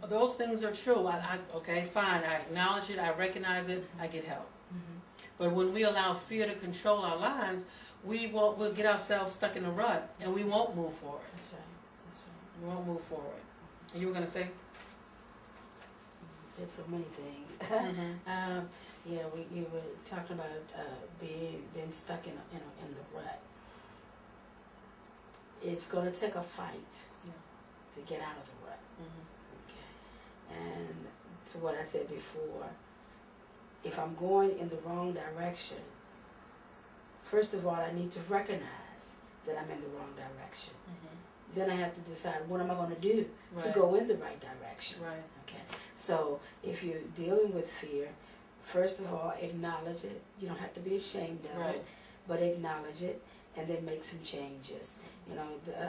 those things are true. Okay, fine, I acknowledge it, I recognize it, I get help. But when we allow fear to control our lives, we'll get ourselves stuck in a rut, and we won't move forward. That's right. That's right. We won't move forward. And you were going to say? You said so many things. Mm-hmm. Yeah, you were talking about being stuck in the rut. It's going to take a fight to get out of the rut. Okay. And to what I said before, if I'm going in the wrong direction, first of all, I need to recognize that I'm in the wrong direction. Then I have to decide what am I going to do to go in the right direction. Right. Okay. So if you're dealing with fear, first of all, acknowledge it. You don't have to be ashamed of it, but acknowledge it, and then make some changes. You know,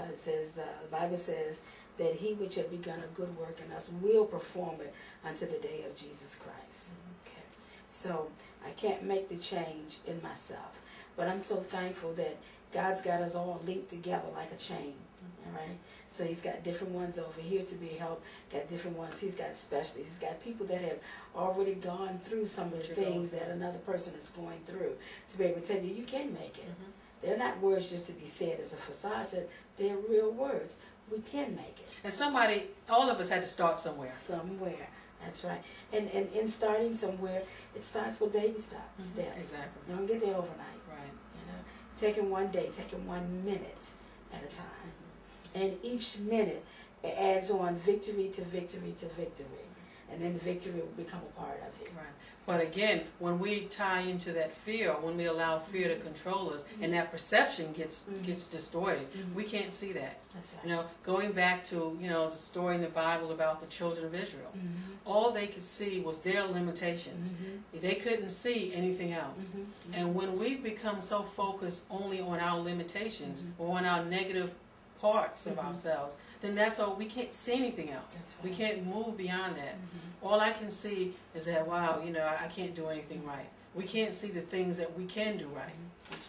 it says the Bible says that he which had begun a good work in us will perform it unto the day of Jesus Christ. Okay. So I can't make the change in myself, but I'm so thankful that God's got us all linked together like a chain. All right. So he's got different ones over here to be helped, got different ones. He's got specialists. He's got people that have already gone through some of the things that another person is going through to be able to tell you can make it. They're not words just to be said as a facade. They're real words. We can make it. And all of us had to start somewhere. Somewhere. That's right. And in starting somewhere, it starts with baby steps. Exactly. You don't get there overnight. Right. You know, taking one day, taking 1 minute at a time. And each minute it adds on victory to victory to victory. And then victory will become a part of it. Right. But again, when we tie into that fear, when we allow fear to control us, and that perception gets distorted, we can't see that. That's right. You know, going back to the story in the Bible about the children of Israel, all they could see was their limitations. They couldn't see anything else. And when we become so focused only on our limitations or on our negative parts of ourselves, then that's all. We can't see anything else. Right. We can't move beyond that. All I can see is that, wow, I can't do anything right. We can't see the things that we can do right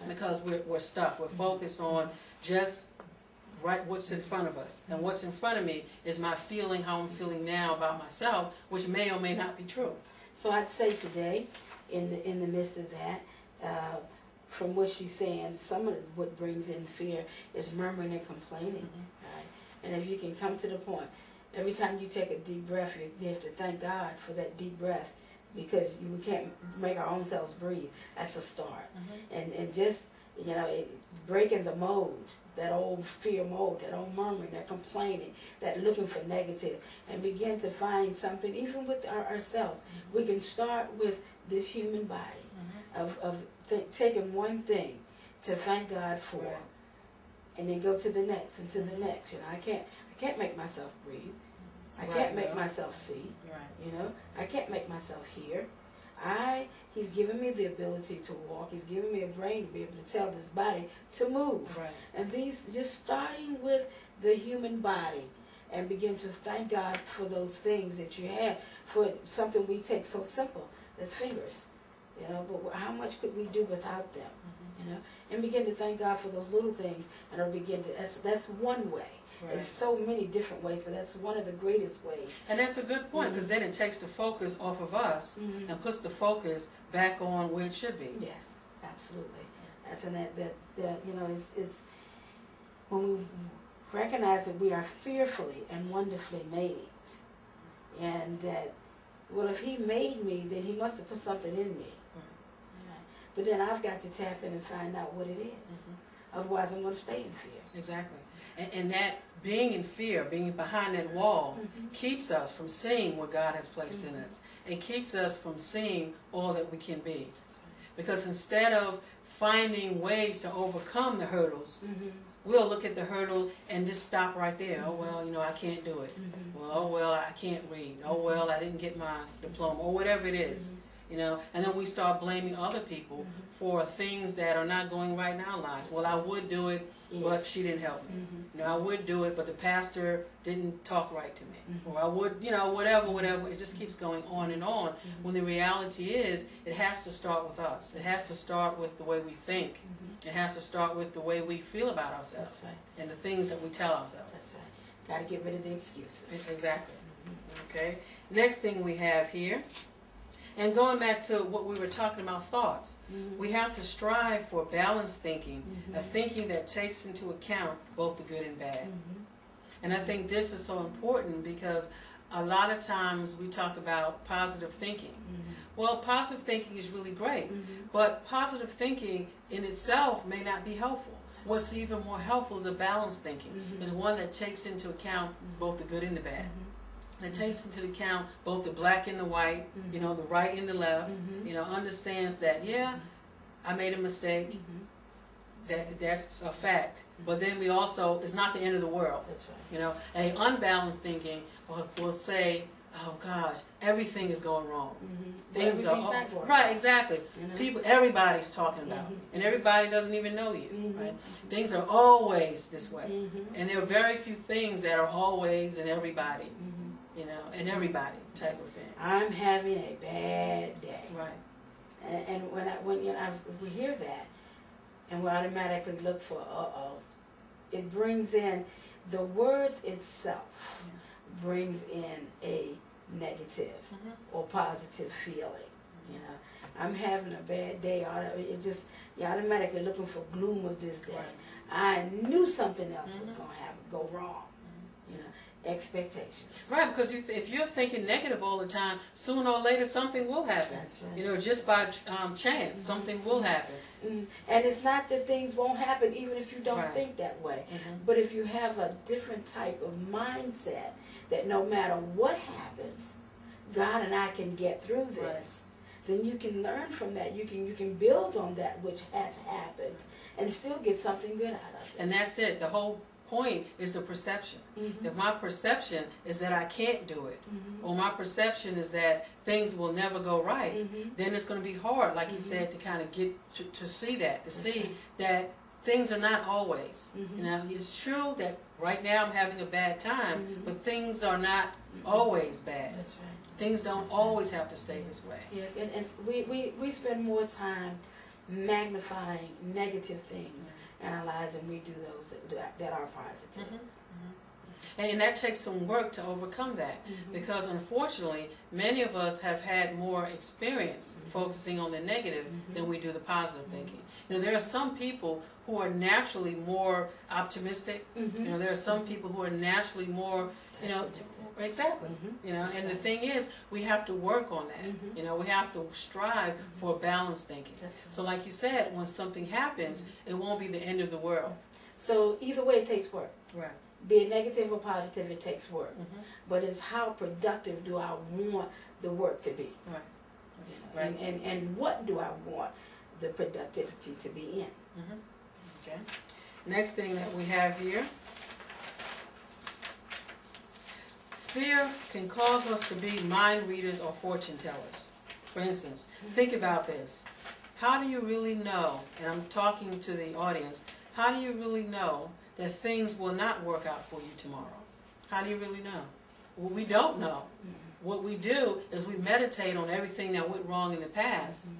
because we're stuck. We're focused on just what's in front of us. And what's in front of me is my feeling, how I'm feeling now about myself, which may or may not be true. So I'd say today, in the midst of that, from what she's saying, some of what brings in fear is murmuring and complaining. Right? And if you can come to the point, every time you take a deep breath, you have to thank God for that deep breath, because we can't make our own selves breathe. That's a start. And just, breaking the mold, that old fear mold, that old murmuring, that complaining, that looking for negative, and begin to find something, even with ourselves. We can start with this human body, of taking one thing to thank God for, and then go to the next and to the next. I can't make myself breathe. I can't make myself see. I can't make myself hear. He's given me the ability to walk. He's given me a brain to be able to tell this body to move. And just starting with the human body, and begin to thank God for those things that you have, for something we take so simple as fingers. But how much could we do without them? And begin to thank God for those little things, and that's one way. There's so many different ways, but that's one of the greatest ways. And that's a good point, because then it takes the focus off of us and puts the focus back on where it should be. Yes, absolutely. That's it's when we recognize that we are fearfully and wonderfully made, and that, well, if He made me, then He must have put something in me. But then I've got to tap in and find out what it is. Otherwise, I'm going to stay in fear. Exactly. And that being in fear, being behind that wall, keeps us from seeing what God has placed in us. It keeps us from seeing all that we can be. Because instead of finding ways to overcome the hurdles, we'll look at the hurdle and just stop right there. Oh, well, I can't do it. Well, oh, well, I can't read. Oh, well, I didn't get my diploma, or whatever it is. And then we start blaming other people for things that are not going right in our lives. Well, I would do it, but she didn't help me. I would do it, but the pastor didn't talk right to me. Or I would, whatever. It just keeps going on and on. When the reality is, it has to start with us. It has to start with the way we think. It has to start with the way we feel about ourselves. And the things that we tell ourselves. That's right. Got to get rid of the excuses. Exactly. Okay. Next thing we have here, and going back to what we were talking about, thoughts. We have to strive for balanced thinking, a thinking that takes into account both the good and bad. And I think this is so important because a lot of times we talk about positive thinking. Well, positive thinking is really great, but positive thinking in itself may not be helpful. What's even more helpful is a balanced thinking, is one that takes into account both the good and the bad. That takes into account both the black and the white, you know, the right and the left, you know, understands that, yeah, I made a mistake, that's a fact. But then we also, it's not the end of the world. That's right. You know, an unbalanced thinking will say, oh gosh, everything is going wrong. Things are all, right, exactly. People, everybody's talking about, and everybody doesn't even know you. Right? Things are always this way, and there are very few things that are always in everybody. You know, and everybody type of thing. I'm having a bad day. Right. And when you know, we hear that, and we automatically look for it brings in the words itself brings in a negative or positive feeling. You know, I'm having a bad day. It just, you're automatically looking for gloom of this day. I knew something else was going to go wrong. You know, expectations. Right, because if you're thinking negative all the time, sooner or later something will happen. That's right. You know, just by chance, something will happen. And it's not that things won't happen even if you don't Right. think that way. But if you have a different type of mindset that no matter what happens, God and I can get through this, then you can learn from that. You can build on that which has happened and still get something good out of it. And that's it. The whole point is the perception. If my perception is that I can't do it, or my perception is that things will never go right, then it's going to be hard, like you said, to kind of get to see that, to see that things are not always. You know, it's true that right now I'm having a bad time, but things are not always bad. That's right. Things don't always have to stay this way. Yeah, and we spend more time magnifying negative things in our lives than we do those that are positive. And that takes some work to overcome that, because unfortunately many of us have had more experience focusing on the negative than we do the positive thinking. You know, there are some people who are naturally more optimistic. You know, there are some people who are naturally more, you know, exactly. You know, and the thing is, we have to work on that. You know, we have to strive for balanced thinking. So like you said, when something happens, it won't be the end of the world. So either way, it takes work. Right. Be it negative or positive, it takes work. But it's how productive do I want the work to be? Right. You know, and what do I want the productivity to be in? Okay. Next thing that we have here. Fear can cause us to be mind readers or fortune tellers. For instance, think about this. How do you really know, and I'm talking to the audience, how do you really know that things will not work out for you tomorrow? How do you really know? Well, we don't know. What we do is we meditate on everything that went wrong in the past,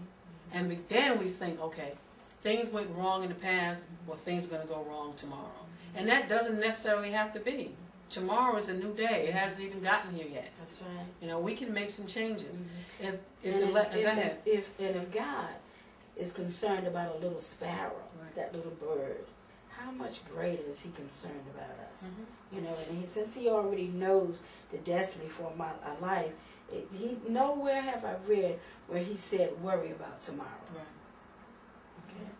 and then we think, okay, things went wrong in the past, well, things are going to go wrong tomorrow. And that doesn't necessarily have to be. Tomorrow is a new day. It hasn't even gotten here yet. That's right. You know, we can make some changes. If God is concerned about a little sparrow, that little bird, how much greater is He concerned about us? You know, and since He already knows the destiny for my life, nowhere have I read where He said worry about tomorrow. Okay.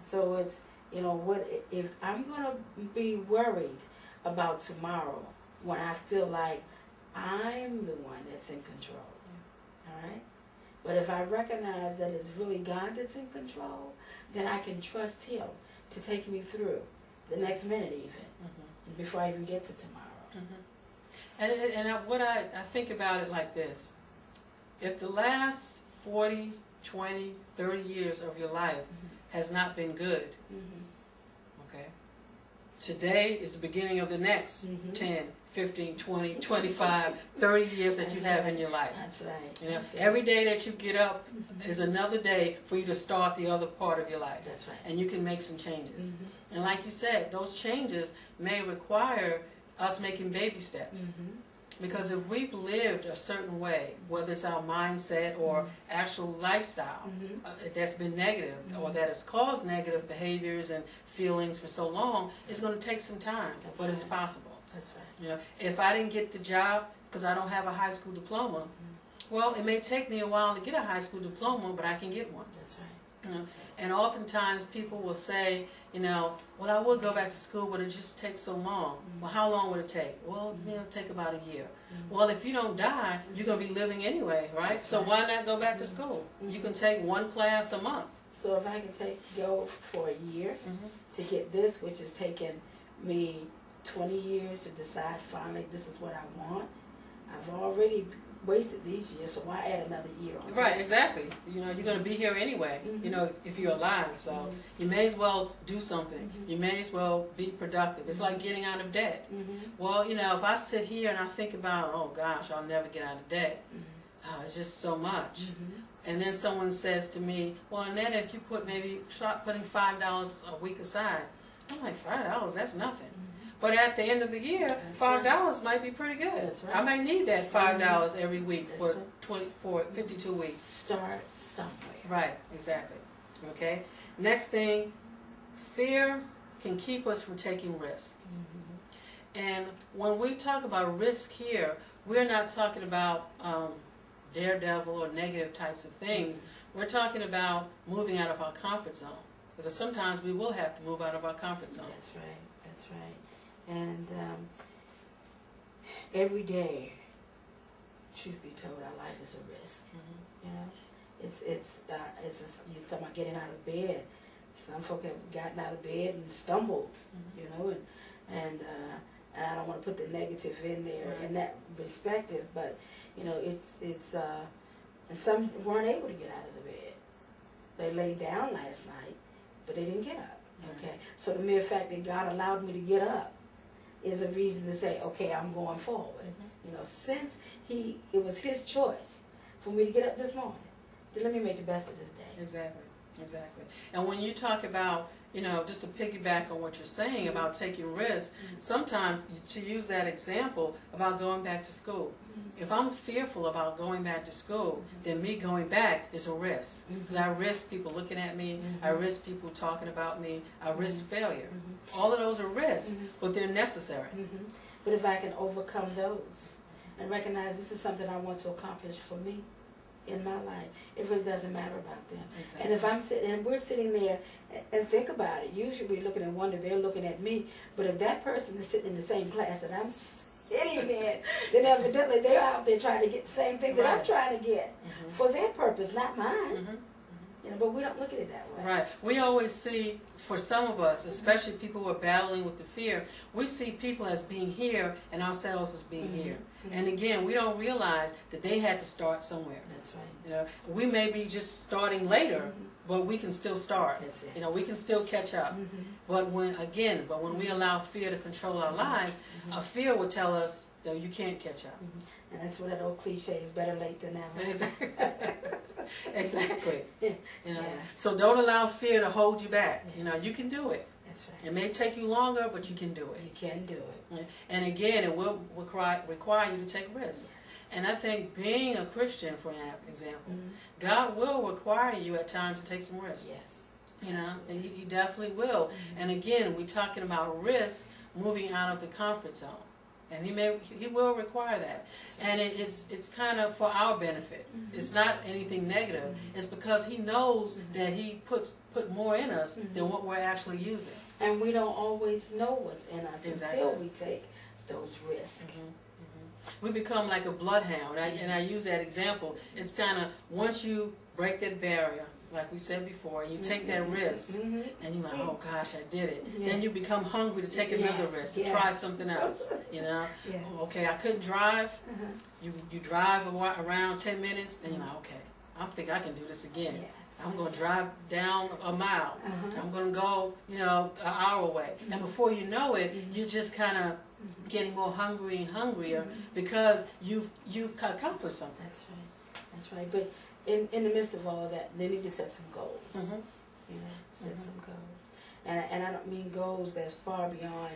So it's, you know, what if I'm going to be worried about tomorrow when I feel like I'm the one that's in control? All right? But if I recognize that it's really God that's in control, then I can trust Him to take me through the next minute even, before I even get to tomorrow. I think about it like this. If the last 40, 20, 30 years of your life has not been good, okay, today is the beginning of the next 10, 15, 20, 25, 30 years that you have in your life. That's right. You know, every day that you get up is another day for you to start the other part of your life. That's right. And you can make some changes. And like you said, those changes may require us making baby steps. Because if we've lived a certain way, whether it's our mindset or actual lifestyle that's been negative or that has caused negative behaviors and feelings for so long, it's going to take some time, but it's possible. That's right. You know, if I didn't get the job because I don't have a high school diploma, well, it may take me a while to get a high school diploma, but I can get one. That's right. You know? That's right. And oftentimes people will say, you know, well, I would go back to school, but it just takes so long. Well, how long would it take? Well, it'll take about a year. Well, if you don't die, you're going to be living anyway, right? That's So right. why not go back to school? You can take one class a month. So if I can go for a year to get this, which has taken me 20 years to decide finally this is what I want, I've already wasted these years, so why add another year on? Right, exactly. You know, you're going to be here anyway, you know, if you're alive. So you may as well do something. You may as well be productive. It's like getting out of debt. Well, you know, if I sit here and I think about, oh gosh, I'll never get out of debt. It's just so much. And then someone says to me, well, Annette, if you start putting $5 a week aside, I'm like, $5, that's nothing. But at the end of the year, $5 might be pretty good. That's right. I might need that $5 every week That's for 52 weeks. Start somewhere. Right, exactly. Okay. Next thing, fear can keep us from taking risk. And when we talk about risk here, we're not talking about daredevil or negative types of things. We're talking about moving out of our comfort zone. Because sometimes we will have to move out of our comfort zone. That's right. That's right. And every day, truth be told, our life is a risk. You know, it's you're talking about getting out of bed. Some folk have gotten out of bed and stumbled. You know, and I don't want to put the negative in there in that perspective, but you know, it's and some weren't able to get out of the bed. They laid down last night, but they didn't get up. Okay, so the mere fact that God allowed me to get up is a reason to say, okay, I'm going forward. You know, since it was His choice for me to get up this morning, then let me make the best of this day. Exactly, exactly. And when you talk about, you know, just to piggyback on what you're saying about taking risks, sometimes to use that example about going back to school. If I'm fearful about going back to school, then me going back is a risk. Because I risk people looking at me, I risk people talking about me, I risk failure. All of those are risks, but they're necessary. But if I can overcome those and recognize this is something I want to accomplish for me in my life, it really doesn't matter about them. Exactly. And if I'm sitting, and we're sitting there, and think about it, usually we're looking and wonder, they're looking at me, but if that person is sitting in the same class that I'm sitting in, then evidently they're out there trying to get the same thing that I'm trying to get for their purpose, not mine. You know, but we don't look at it that way. Right. We always see, for some of us, especially people who are battling with the fear, we see people as being here and ourselves as being here. And again, we don't realize that they had to start somewhere. That's right. You know, we may be just starting later, but we can still start. That's it. You know, we can still catch up. But when we allow fear to control our lives, a fear will tell us that you can't catch up. And that's what that old cliche is, better late than never. Exactly. Exactly. You know, Yeah. so don't allow fear to hold you back. You know, you can do it. That's right. It may take you longer, but you can do it. You can do it. And again, it will require you to take risks. Yes. And I think being a Christian, for example, God will require you at times to take some risks. Yes. You know, and He definitely will. And again, we're talking about risk, moving out of the comfort zone. And He will require that. And it's kind of for our benefit. It's not anything negative. It's because He knows that He put more in us than what we're actually using. And we don't always know what's in us Exactly. until we take those risks. We become like a bloodhound. And I use that example. It's kind of, once you break that barrier, like we said before, you take that risk, and you're like, oh gosh, I did it. Then you become hungry to take another risk, to try something else. You know, Yes. Oh, okay, I couldn't drive. You drive around 10 minutes, and you're like, okay, I think I can do this again. Yeah. I'm going to drive down a mile. I'm going to go, you know, an hour away. And before you know it, you're just kind of getting more hungry and hungrier because you've accomplished something. That's right. That's right. But in the midst of all of that, they need to set some goals. You know, set some goals. And I don't mean goals that's far beyond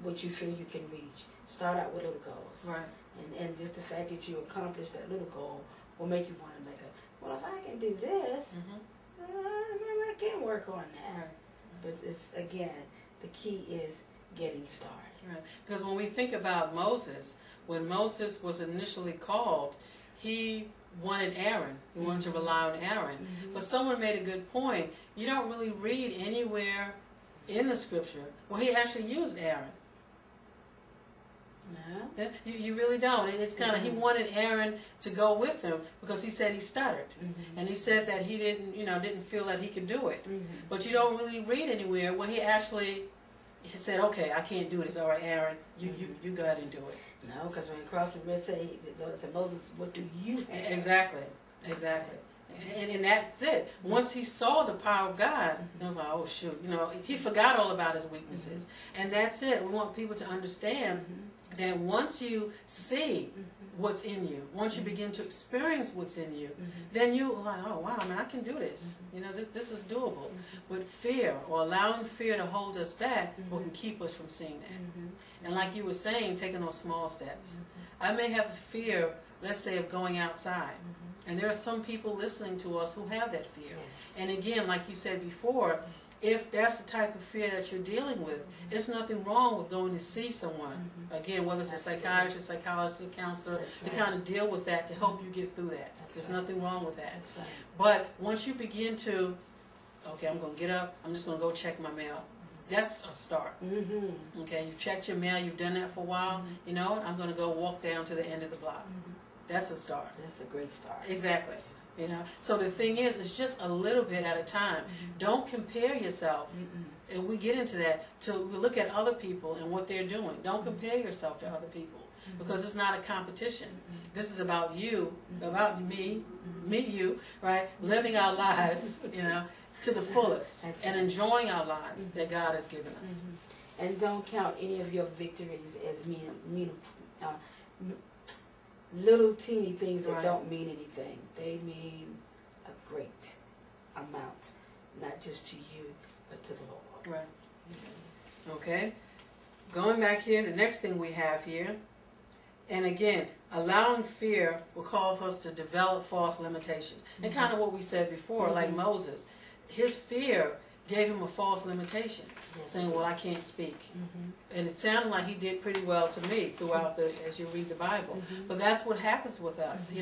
what you feel you can reach. Start out with little goals. Right. And just the fact that you accomplished that little goal will make you want to well, if I can do this, maybe I can work on that. Right. But it's, again, the key is getting started. Right. Because when we think about Moses, when Moses was initially called, he wanted Aaron. He wanted to rely on Aaron. But someone made a good point. You don't really read anywhere in the scripture where he actually used Aaron. No. You really don't. It's kind of, he wanted Aaron to go with him because he said he stuttered. And he said that he didn't feel that he could do it. But you don't really read anywhere where he actually said, okay, I can't do this. All right, Aaron, you go ahead and do it. No, because when he crossed the Red Sea, the Lord said, Moses, what do you have? Exactly. And that's it. Once he saw the power of God, he was like, oh shoot, he forgot all about his weaknesses. And that's it. We want people to understand that once you see what's in you, once you begin to experience what's in you, then you are like, oh wow, man, I can do this. This is doable. But fear, or allowing fear to hold us back, will can keep us from seeing that. And like you were saying, taking those small steps. I may have a fear, let's say, of going outside. And there are some people listening to us who have that fear. And again, like you said before, if that's the type of fear that you're dealing with, there's nothing wrong with going to see someone. Again, whether it's a psychiatrist, psychologist, a counselor, to kind of deal with that, to help you get through that. There's nothing wrong with that. But once you begin to, okay, I'm going to get up, I'm just going to go check my mail. That's a start. Okay, you've checked your mail, you've done that for a while. You know what? I'm going to go walk down to the end of the block. That's a start. That's a great start. Exactly. So the thing is, it's just a little bit at a time. Don't compare yourself, and we get into that, to look at other people and what they're doing. Don't compare yourself to other people, because it's not a competition. This is about you, about me, you, right? Living our lives, to the fullest, and enjoying our lives that God has given us. And don't count any of your victories as little teeny things that don't mean anything. They mean a great amount, not just to you, but to the Lord. Right. Okay. Going back here, the next thing we have here, and again, allowing fear will cause us to develop false limitations. And kind of what we said before, like Moses, his fear gave him a false limitation, saying, well, I can't speak. And it sounded like he did pretty well to me throughout as you read the Bible. But that's what happens with us.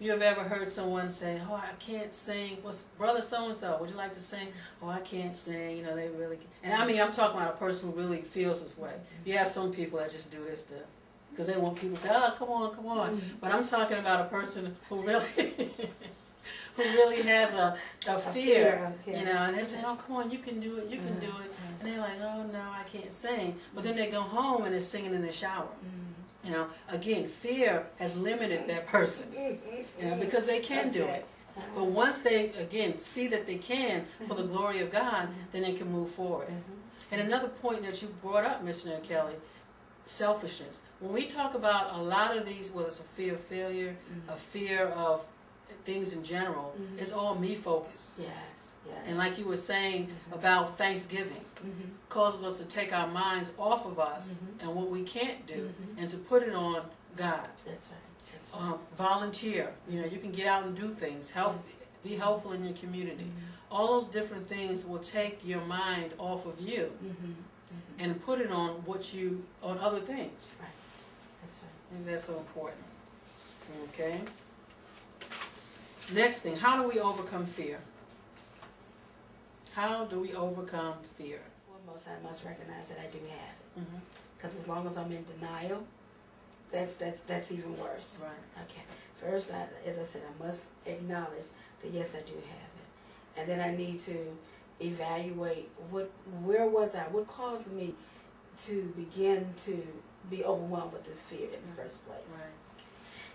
You have ever heard someone say, oh, I can't sing. What's brother so-and-so, would you like to sing? Oh, I can't sing. They really can't. And I mean, I'm talking about a person who really feels this way. You have some people that just do this because they want people to say, oh, come on, come on. But I'm talking about a person who really... who really has a fear, and they say, oh, come on, you can do it, you can do it. And they're like, oh, no, I can't sing. But then they go home and they're singing in the shower. Again, fear has limited that person, because they can do it. But once they, again, see that they can for the glory of God, then they can move forward. And another point that you brought up, Missionary Kelly, selfishness. When we talk about a lot of these, whether it's a fear of failure, a fear of things in general, it's all me focused. Yes. And like you were saying about Thanksgiving, causes us to take our minds off of us and what we can't do, and to put it on God. That's right. Volunteer. You can get out and do things. Help. Be helpful in your community. All those different things will take your mind off of you and put it on on other things. Right. That's right. And that's so important. Okay. Next thing, how do we overcome fear? How do we overcome fear? Foremost, I must recognize that I do have it. Because as long as I'm in denial, that's even worse. Right. Okay. First, as I said, I must acknowledge that yes, I do have it. And then I need to evaluate where was I? What caused me to begin to be overwhelmed with this fear in the first place? Right.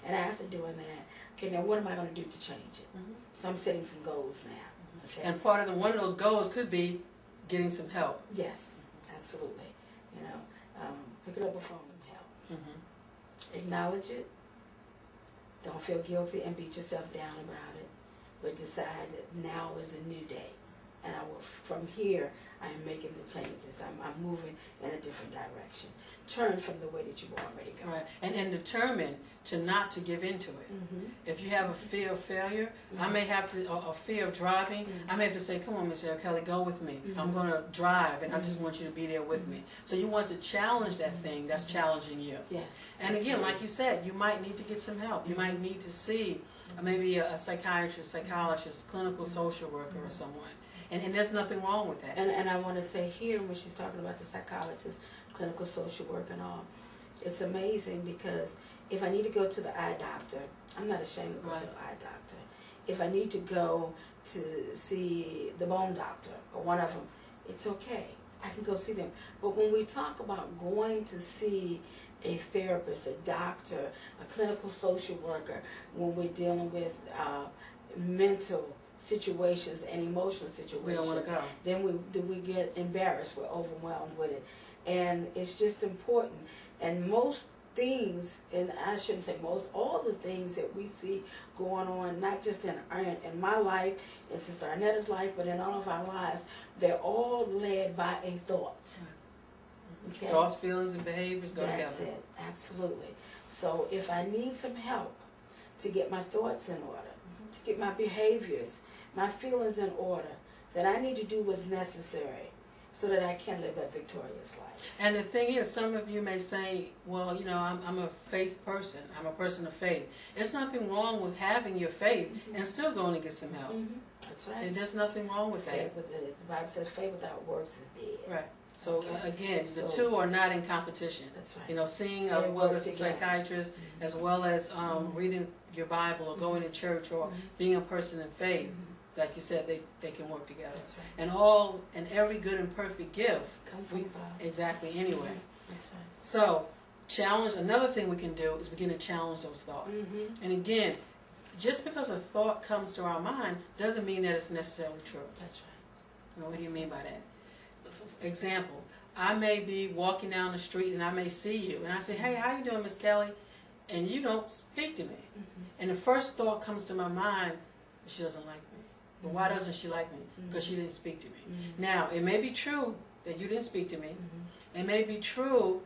And after doing that, okay, now what am I going to do to change it? So I'm setting some goals now. Okay. And part of one of those goals could be getting some help. Yes, absolutely. Pick it up a phone and help. Acknowledge it. Don't feel guilty and beat yourself down about it. But decide that now is a new day. and from here, I am making the changes. I'm moving in a different direction. Turn from the way that you've already gone. Right, and determined to not to give into it. If you have a fear of failure, I may have to, a fear of driving, I may have to say, come on, Michelle Kelly, go with me. I'm going to drive, and I just want you to be there with me. So you want to challenge that thing that's challenging you. Yes. And again, like you said, you might need to get some help. You might need to see maybe a psychiatrist, psychologist, clinical social worker or someone. And there's nothing wrong with that. And I want to say here, when she's talking about the psychologist, clinical social work and all, it's amazing because if I need to go to the eye doctor, I'm not ashamed to go to the eye doctor. If I need to go to see the bone doctor or one of them, it's okay. I can go see them. But when we talk about going to see a therapist, a doctor, a clinical social worker, when we're dealing with mental situations and emotional situations, We don't want to go. then we get embarrassed, we're overwhelmed with it. And it's just important. And most things, and I shouldn't say most, all the things that we see going on, not just in my life, in Sister Arnetta's life, but in all of our lives, they're all led by a thought. Okay? Thoughts, feelings, and behaviors go together. That's it, absolutely. So if I need some help to get my thoughts in order, to get my behaviors, my feelings in order, then I need to do what's necessary so that I can live a victorious life. And the thing is, some of you may say, well, you know, I'm a faith person. I'm a person of faith. There's nothing wrong with having your faith and still going to get some help. That's right. And there's nothing wrong with that. Faith the Bible says faith without works is dead. Right. So again, the So- two are not in competition. That's right. You know, seeing They whether work it's a together. psychiatrist as well as reading your Bible or going to church or being a person of faith, like you said, they can work together. That's right. And every good and perfect gift. Come from God. Exactly. Anyway. That's right. So, challenge. Another thing we can do is begin to challenge those thoughts. And again, just because a thought comes to our mind doesn't mean that it's necessarily true. That's right. You know, what do you mean by that? Example, I may be walking down the street and I may see you and I say, hey, how you doing, Miss Kelly? And you don't speak to me. And the first thought comes to my mind, she doesn't like me. But why doesn't she like me? Because she didn't speak to me. Now, it may be true that you didn't speak to me. It may be true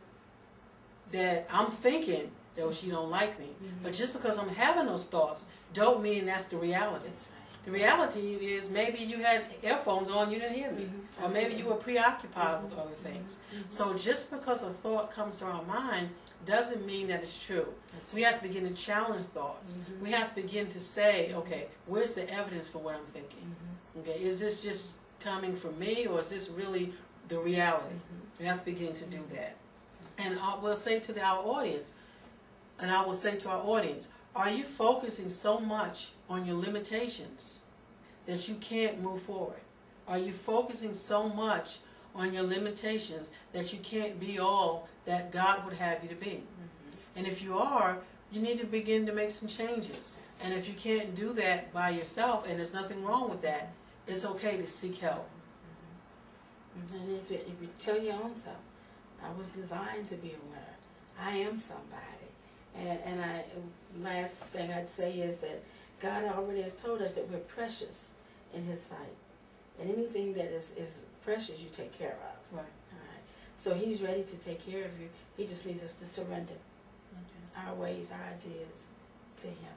that I'm thinking that she don't like me. But just because I'm having those thoughts don't mean that's the reality. That's right. The reality is maybe you had earphones on, you didn't hear me. Or maybe you were preoccupied with other things. So just because a thought comes to our mind doesn't mean that it's true. We have to begin to challenge thoughts. We have to begin to say, okay, where's the evidence for what I'm thinking? Okay, is this just coming from me or is this really the reality? We have to begin to do that. And we'll say to our audience, and I will say to our audience, are you focusing so much on your limitations that you can't move forward? Are you focusing so much on your limitations that you can't be all that God would have you to be? And if you are, you need to begin to make some changes. And if you can't do that by yourself, and there's nothing wrong with that, it's okay to seek help. And if you tell your own self, I was designed to be a winner. I am somebody. And last thing I'd say is that God already has told us that we're precious in His sight. And anything that is precious, you take care of. Right. All right. So He's ready to take care of you. He just needs us to surrender our ways, our ideas to Him.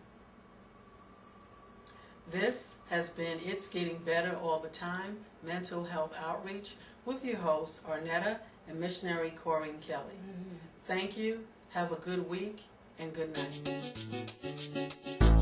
This has been It's Getting Better All the Time, Mental Health Outreach, with your hosts, Arnetta and missionary Corinne Kelly. Thank you, have a good week, and good night.